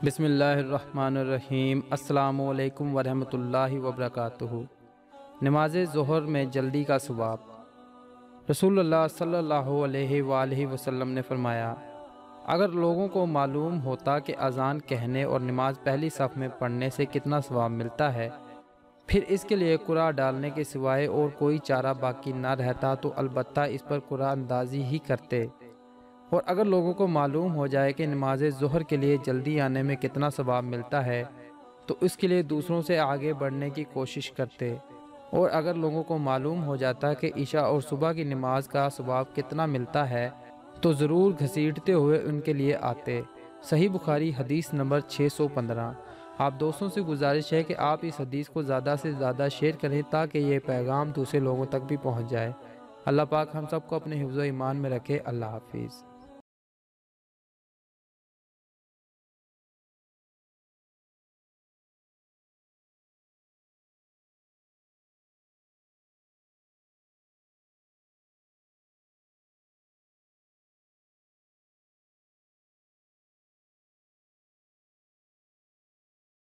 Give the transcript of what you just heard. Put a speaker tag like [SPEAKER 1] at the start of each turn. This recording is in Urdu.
[SPEAKER 1] بسم اللہ الرحمن الرحیم۔ السلام علیکم ورحمۃ اللہ وبرکاتہ۔ نماز ظہر میں جلدی کا ثواب۔ رسول اللہ صلی اللہ علیہ وآلہ وسلم نے فرمایا، اگر لوگوں کو معلوم ہوتا کہ اذان کہنے اور نماز پہلی صف میں پڑھنے سے کتنا ثواب ملتا ہے، پھر اس کے لیے قرعہ ڈالنے کے سوائے اور کوئی چارہ باقی نہ رہتا تو البتہ اس پر قرعہ اندازی ہی کرتے۔ اور اگر لوگوں کو معلوم ہو جائے کہ نماز ظہر کے لیے جلدی آنے میں کتنا ثواب ملتا ہے تو اس کے لیے دوسروں سے آگے بڑھنے کی کوشش کرتے۔ اور اگر لوگوں کو معلوم ہو جاتا کہ عشاء اور صبح کی نماز کا ثواب کتنا ملتا ہے تو ضرور گھسیٹتے ہوئے ان کے لیے آتے۔ صحیح بخاری حدیث نمبر 615۔ آپ دوستوں سے گزارش ہے کہ آپ اس حدیث کو زیادہ سے زیادہ شیئر کریں تاکہ یہ پیغام دوسرے لوگوں تک بھی پہنچ جائے۔ اللہ پاک ہم سب کو اپنے حفظ و ایمان میں رکھے۔ اللہ حافظ۔